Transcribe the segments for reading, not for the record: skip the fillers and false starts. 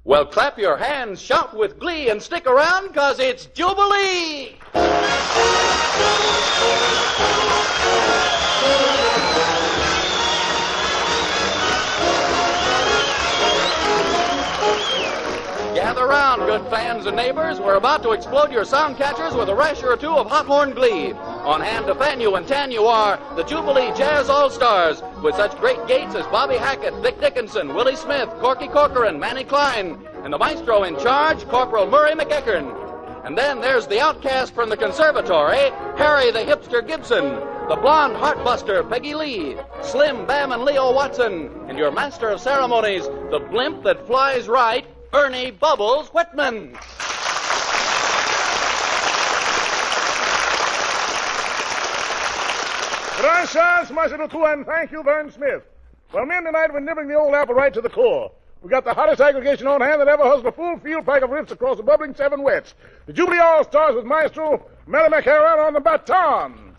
Well, clap your hands, shout with glee, and stick around, 'cause it's Jubilee! Gather round, good fans and neighbors. We're about to explode your sound catchers with a rasher or two of hot horn glee. On hand to fan you and tan you are the Jubilee Jazz All-Stars, with such great gates as Bobby Hackett, Dick Dickinson, Willie Smith, Corky Corcoran, Manny Klein, and the maestro in charge, Corporal Murray McEachern. And then there's the outcast from the conservatory, Harry the Hipster Gibson, the blonde heartbuster, Peggy Lee, Slim, Bam, and Leo Watson, and your master of ceremonies, the blimp that flies right, Ernie Bubbles Whitman. Gracias, Maestro Tu, and thank you, Vern Smith. Well, men, tonight we're nibbling the old apple right to the core. We got the hottest aggregation on hand that ever hustled a full field pack of riffs across the bubbling seven wets. The Jubilee All-Stars with Maestro Melly McHarron on the baton.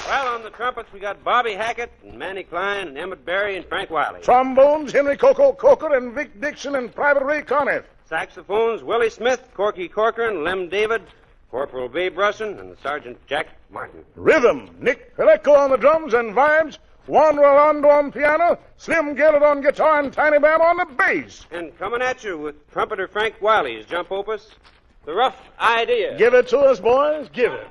Well, on the trumpets, we got Bobby Hackett and Manny Klein and Emmett Berry and Frank Wiley. Trombones, Henry Coco Coker and Vic Dixon and Private Ray Conniff. Saxophones, Willie Smith, Corky Corcoran, Lem David, Corporal Babe Russin, and Sergeant Jack Martin. Rhythm, Nick Peleco on the drums and vibes, Juan Rolando on piano, Slim Gaillard on guitar, and Tiny Bam on the bass. And coming at you with trumpeter Frank Wiley's jump opus, The Rough Idea. Give it to us, boys, give it.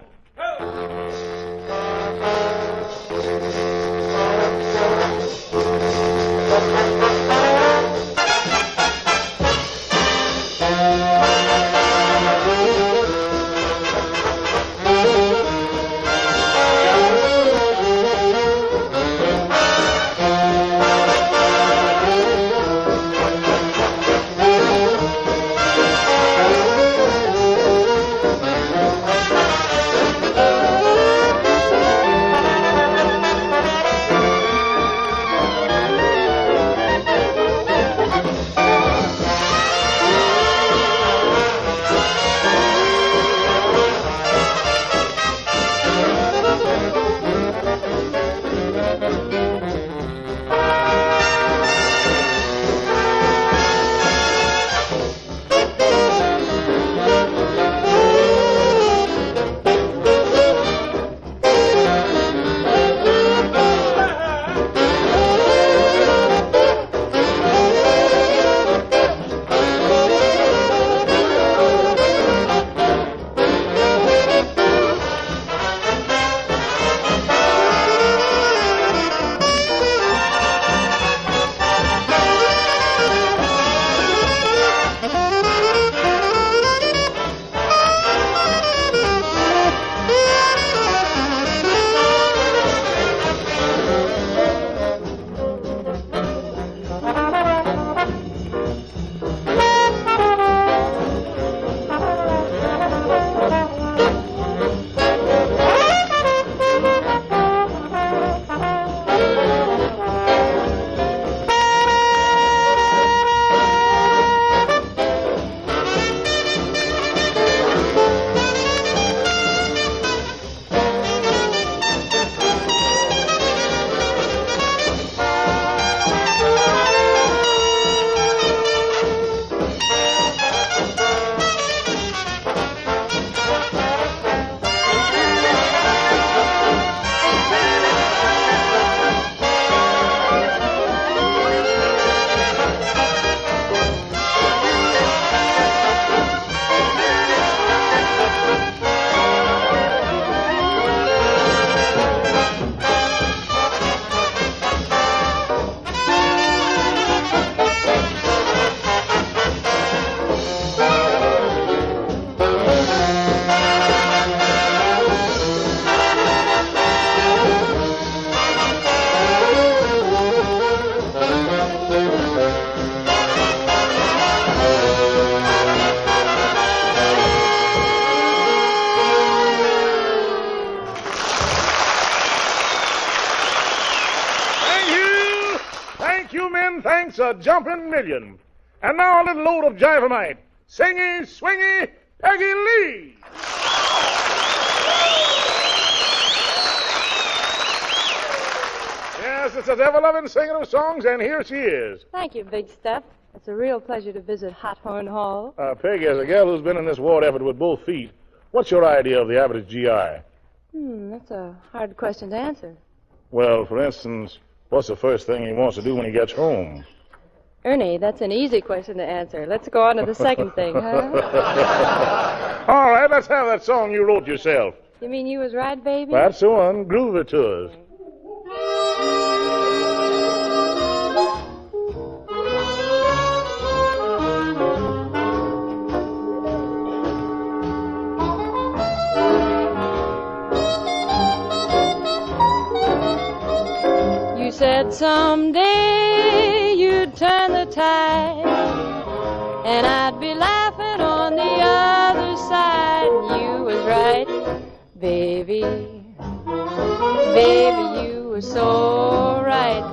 Thanks a jumping million. And now a little load of jivamite. Singy, swingy, Peggy Lee. Yes, it's an ever-loving singer of songs, and here she is. Thank you, Big Stuff. It's a real pleasure to visit Hot Horn Hall. Peggy, as a gal who's been in this ward effort with both feet, what's your idea of the average GI? That's a hard question to answer. Well, for instance, what's the first thing he wants to do when he gets home? Ernie, that's an easy question to answer. Let's go on to the second thing, huh? All right, let's have that song you wrote yourself. You mean You Was Right, Baby? That's the one. Groove it to us. You said someday you'd turn the tide, and I'd be laughing on the other side. You was right, baby. Baby, you were so right.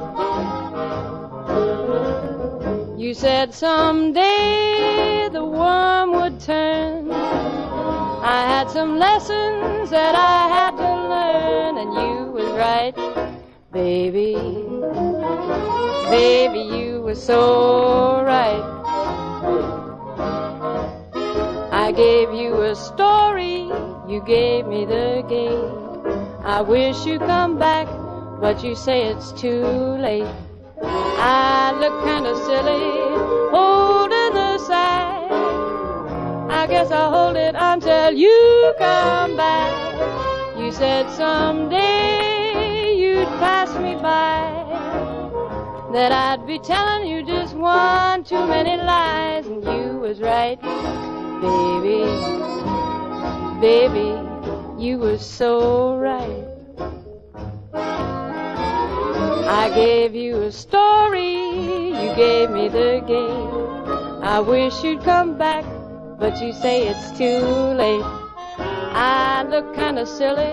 You said someday the worm would turn. I had some lessons that I had to learn, and you was right, baby. Baby, you were so right. I gave you a story, you gave me the game. I wish you'd come back, but you say it's too late. I look kind of silly holding the sack. I guess I'll hold it until you come back. You said someday you'd pass me by, that I'd be telling you just one too many lies, and you was right, baby. Baby, you were so right. I gave you a story, you gave me the game. I wish you'd come back, but you say it's too late. I look kind of silly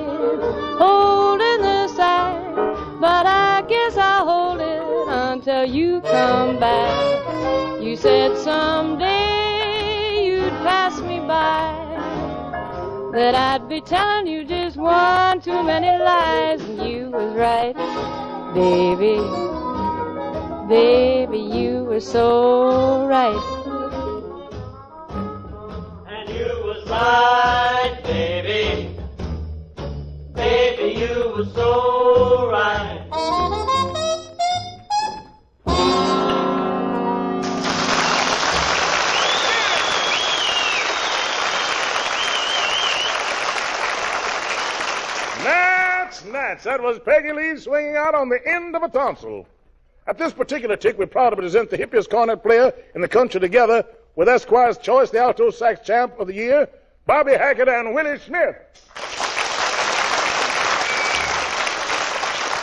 holding the sack, but I guess I'll hold it until you come back. You said someday you'd pass me by, that I'd be telling you just one too many lies, and you was right, baby. Baby, you were so right. And you was right, baby. Baby, you were so right. Nats. That was Peggy Lee swinging out on the end of a tonsil. At this particular tick, we're proud to present the hippiest cornet player in the country together with Esquire's Choice, the alto sax champ of the year, Bobby Hackett and Willie Smith.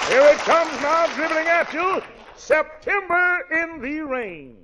Here it comes now, dribbling at you, September in the Rain.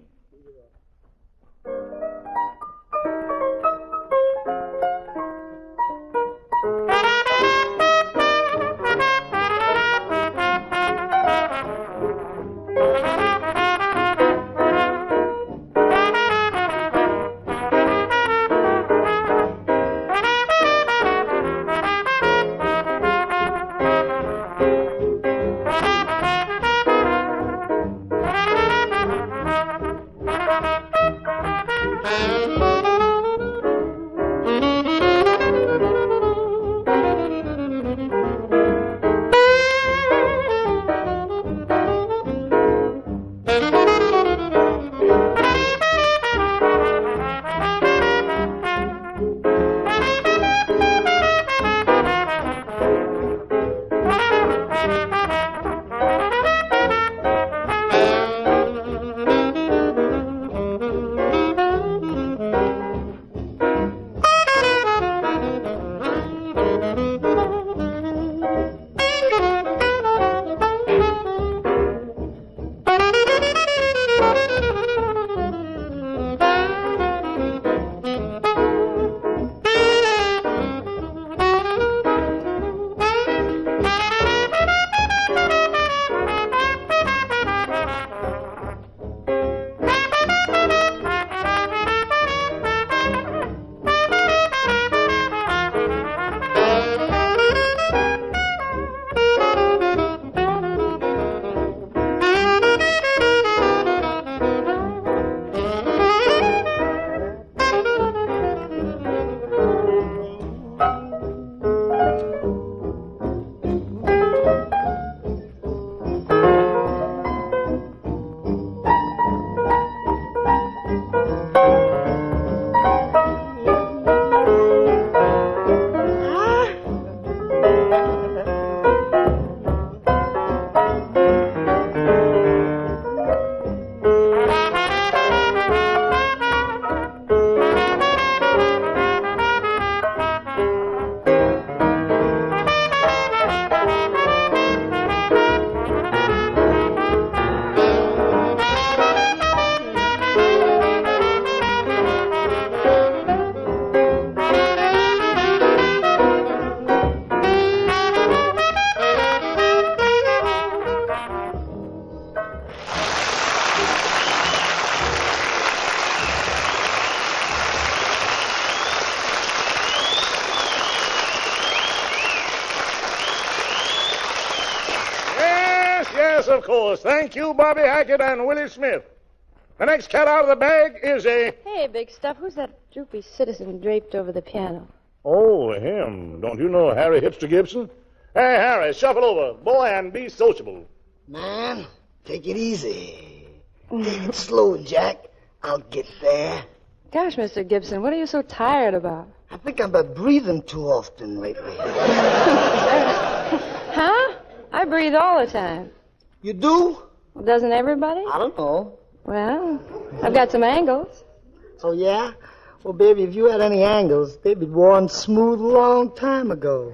Yes, of course. Thank you, Bobby Hackett and Willie Smith. The next cat out of the bag is a... Hey, Big Stuff, who's that droopy citizen draped over the piano? Oh, him. Don't you know Harry Hipster Gibson? Hey, Harry, shuffle over. Boy, and be sociable. Man, take it easy. Take it slow, Jack. I'll get there. Gosh, Mr. Gibson, what are you so tired about? I think I've been breathing too often lately. Huh? I breathe all the time. You do? Well, doesn't everybody? I don't know. Well, I've got some angles. Oh, yeah? Well, baby, if you had any angles, they'd be worn smooth a long time ago.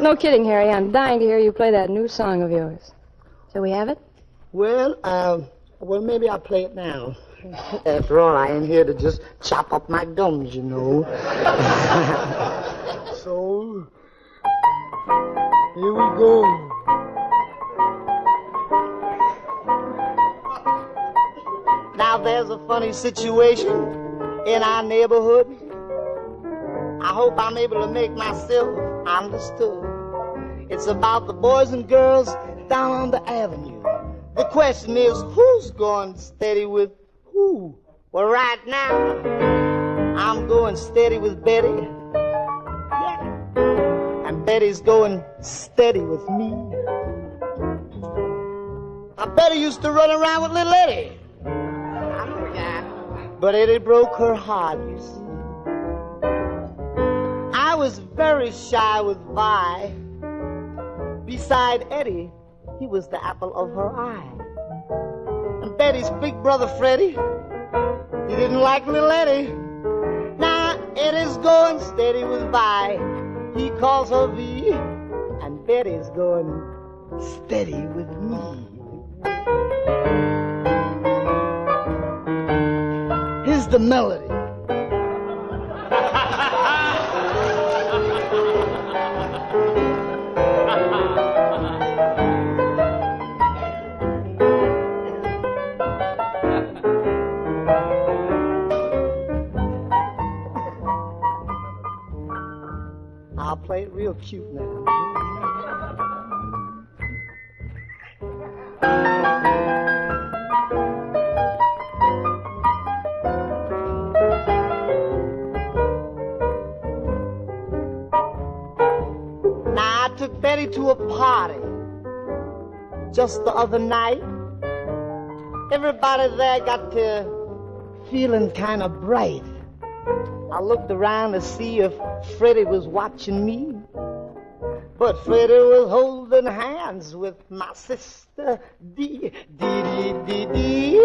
No kidding, Harry. I'm dying to hear you play that new song of yours. Shall we have it? Well, maybe I'll play it now. After all, I ain't here to just chop up my gums, you know. So, here we go. Now, there's a funny situation in our neighborhood. I hope I'm able to make myself understood. It's about the boys and girls down on the avenue. The question is, who's going steady with who? Well, right now, I'm going steady with Betty. Yeah. And Betty's going steady with me. Now, Betty used to run around with little Eddie. But Eddie broke her heart, you see. I was very shy with Vi. Beside Eddie, he was the apple of her eye. And Betty's big brother Freddie, he didn't like little Eddie. Now Eddie's going steady with Vi. He calls her V. And Betty's going steady with me. Here's the melody. I'll play it real cute now. Now, I took Betty to a party just the other night. Everybody there got to feeling kind of bright. I looked around to see if Freddie was watching me. But Freddie was holding hands with my sister Dee. Dee, dee, dee, dee,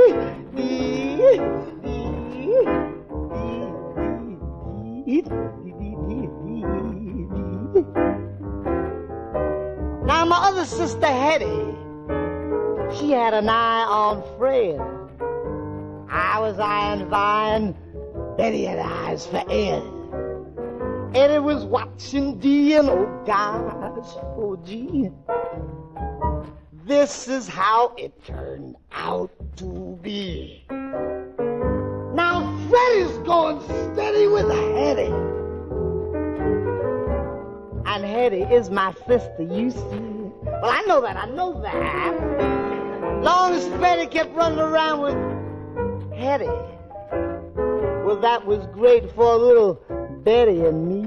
dee, dee, dee, dee. Now my other sister Hetty, she had an eye on Fred. I was eyeing Vine. Betty had eyes for Ed. Eddie was watching Dee, and oh gosh, oh gee, this is how it turned out to be. Now Freddie's going steady with Hetty, and Hetty is my sister, you see. Well, I know that. Long as Freddie kept running around with Hetty, well, that was great for little Betty and me.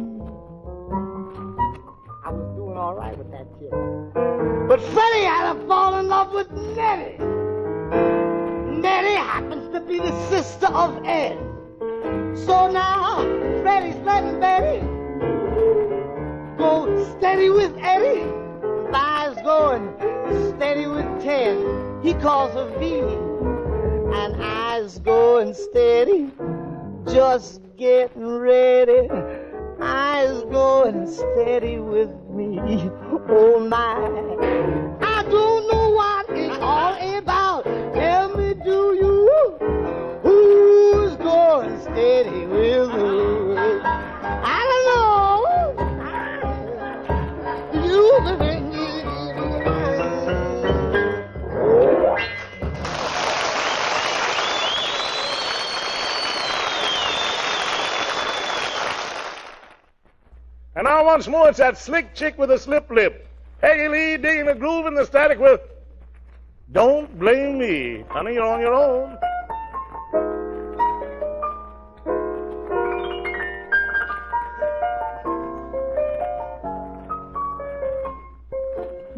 I was doing all right with that kid. But Freddie had to fall in love with Nettie. Nettie happens to be the sister of Ed. So now Freddie's letting Betty go steady with Eddie. Vi's going steady with Ted. He calls her V. And I's going steady, just getting ready. I's going steady with me. Oh my, I don't know what it's all about. Tell me, do you? Who's going steady with me? I don't know. You. And now once more, it's that slick chick with a slip lip. Peggy Lee digging the groove in the static with Don't Blame Me. Honey, you're on your own.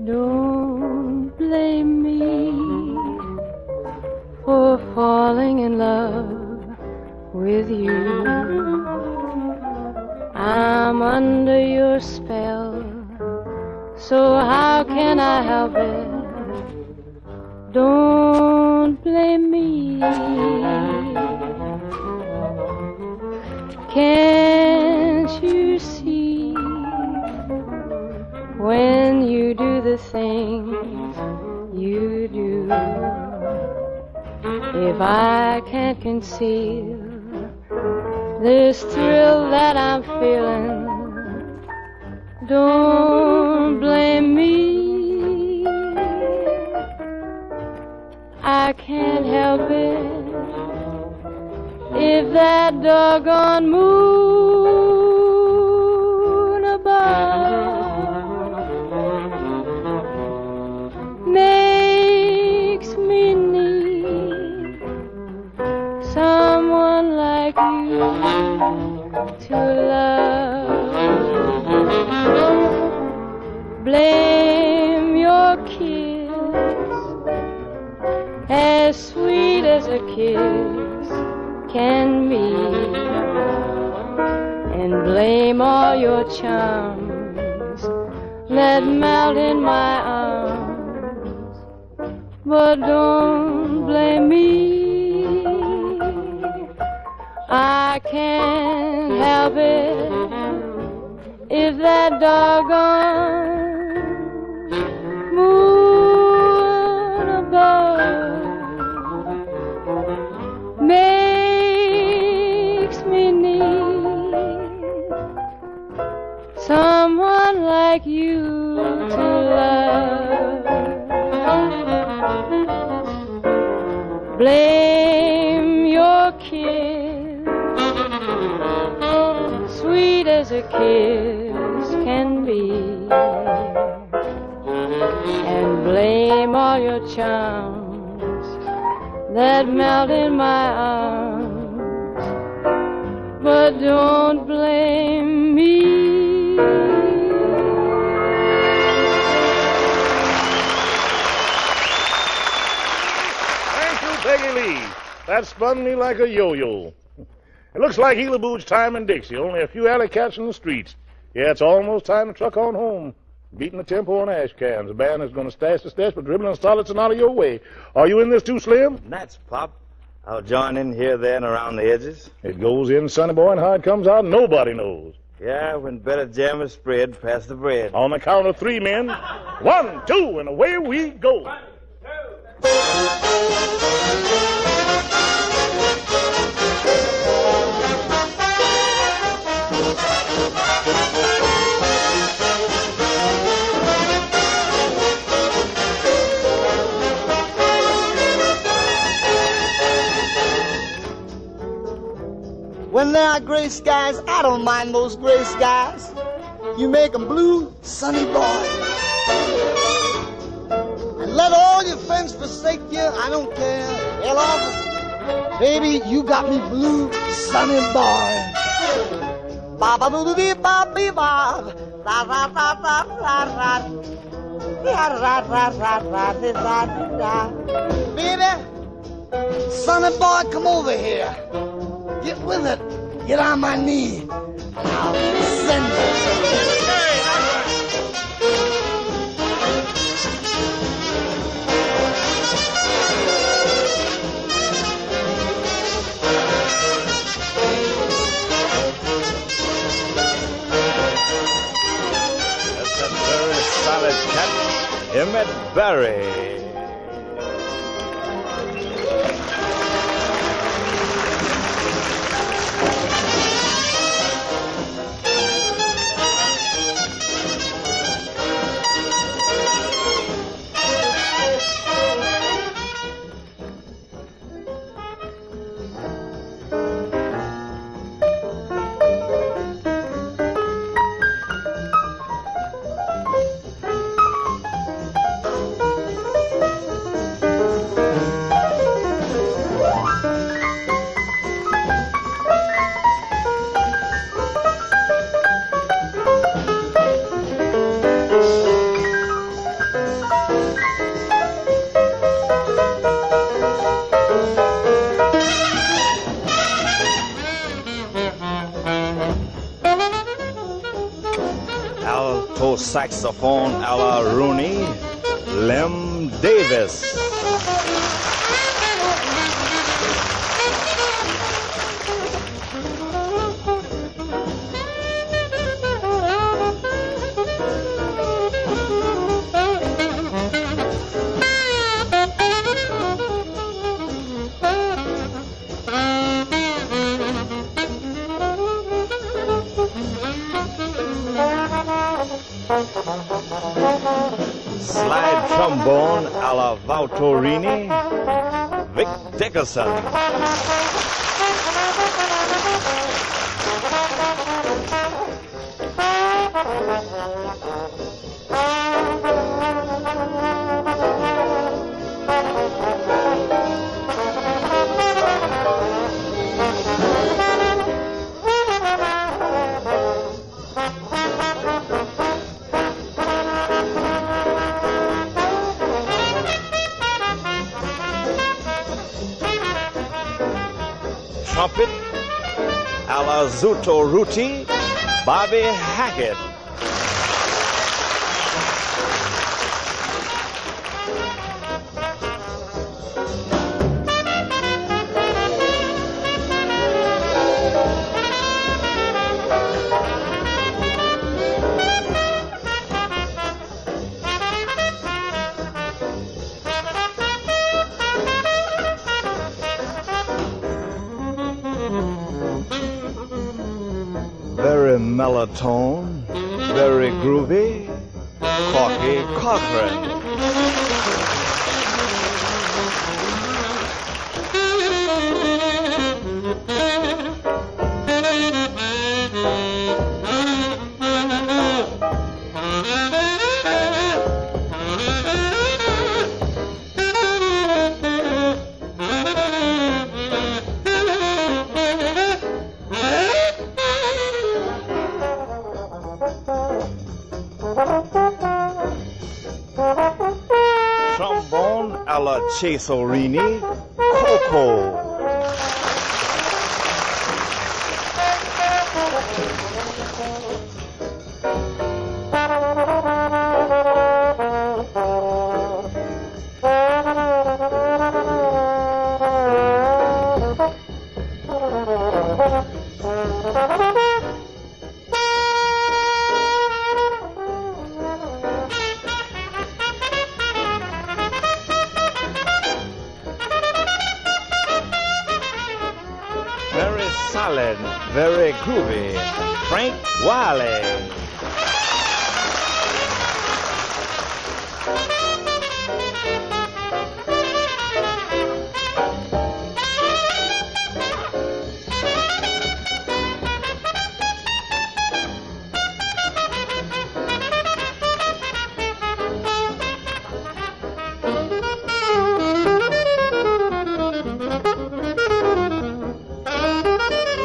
Don't blame me for falling in love with you. I'm under your spell, so how can I help it? Don't blame me. Can't you see when you do the things you do? If I can't conceal this thrill that I'm feeling, don't blame me. I can't help it if that doggone moon above makes me need someone like you to love. Blame your kiss, as sweet as a kiss can be, and blame all your charms that melt in my arms, but don't blame me. I can't help it if that doggone moon above makes me need someone like you to love. Blame your kiss, sweet as a kiss can be, and blame all your charms that melt in my arms, but don't blame me. Thank you, Peggy Lee. That spun me like a yo-yo. It looks like Hela Boo's time in Dixie. Only a few alley cats in the streets. Yeah, it's almost time to truck on home. Beating the tempo on ash cans. The band is going to stash the stash, but dribbling solids and out of your way. Are you in this too, Slim? Nuts, Pop. I'll join in here, there, and around the edges. It goes in, sonny boy, and how it comes out, nobody knows. Yeah, when better jam is spread, pass the bread. On the count of 3, men. 1, 2, and away we go. 1, 2. When there are gray skies, I don't mind those gray skies. You make 'em blue, sunny boy. And let all your friends forsake you, I don't care. Hell off. Baby, you got me blue, sunny boy. Ba ba doo doo dee ba bee ba. Ra ra ra ra ra ra. Ra ra ra ra ra ra ra. Baby, sunny boy, come over here. Get with it. Get on my knee. I'll send you. That's a very solid cat, Emmett Barry. saxophone a la Rooney, Lem Davis. Slide trombone a la Valtorini, Vic Dickerson. Trumpet a la Zuto Ruti, Bobby Hackett. Very mellow-tone, very groovy, Corky Cochran. Trombone a la Cesarini, Coco. Very solid, very groovy, Frank Wiley.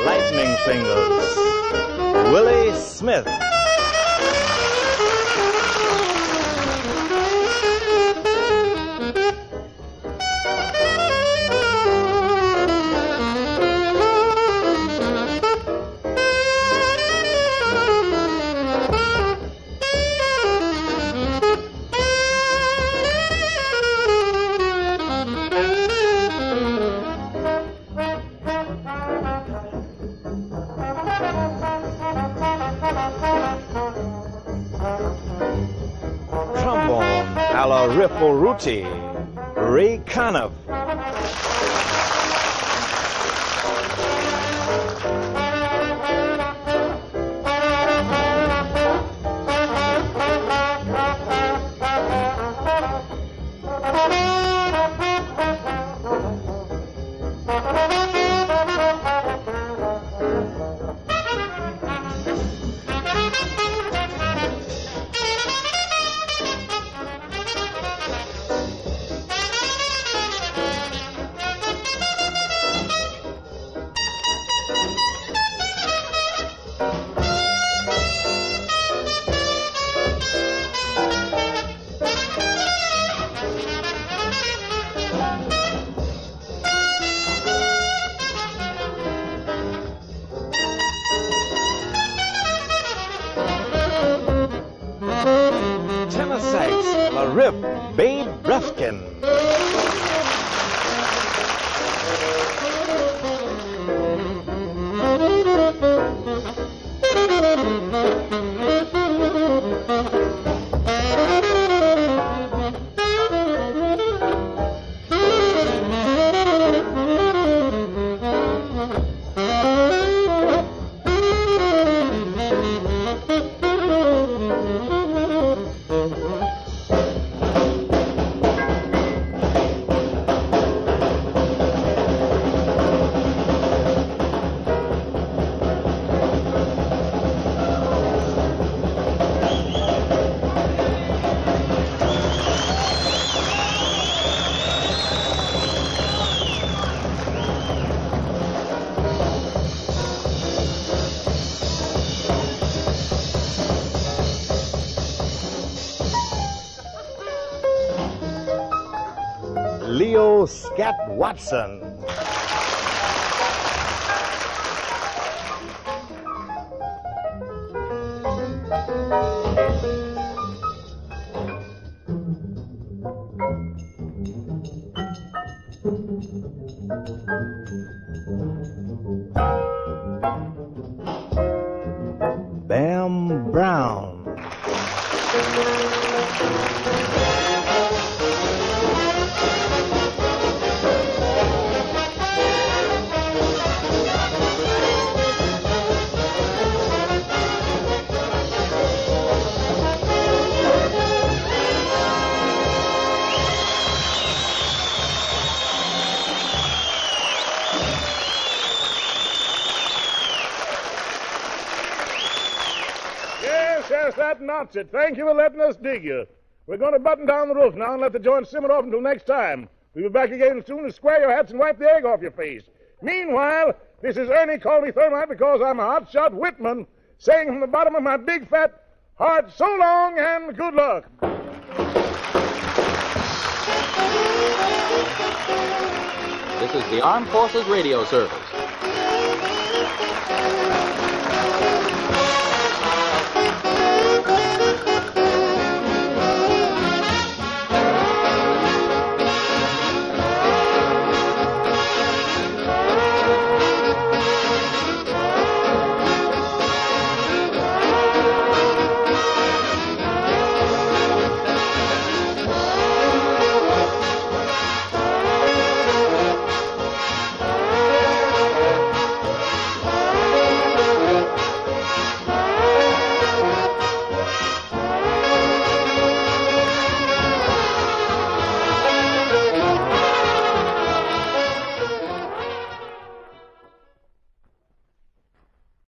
Lightning Fingers, Willie Smith. Trombone a la Ripple Ruti, Ray Conniff. Rip Babe Ruskin. Leo Scat Watson. Bam Brown. Yes, that knots it. Thank you for letting us dig you. We're going to button down the roof now and let the joint simmer off until next time. We'll be back again as soon as square your hats and wipe the egg off your face. Meanwhile, this is Ernie Call Me Thermite because I'm a hotshot Whitman saying from the bottom of my big fat heart, so long and good luck. This is the Armed Forces Radio Service.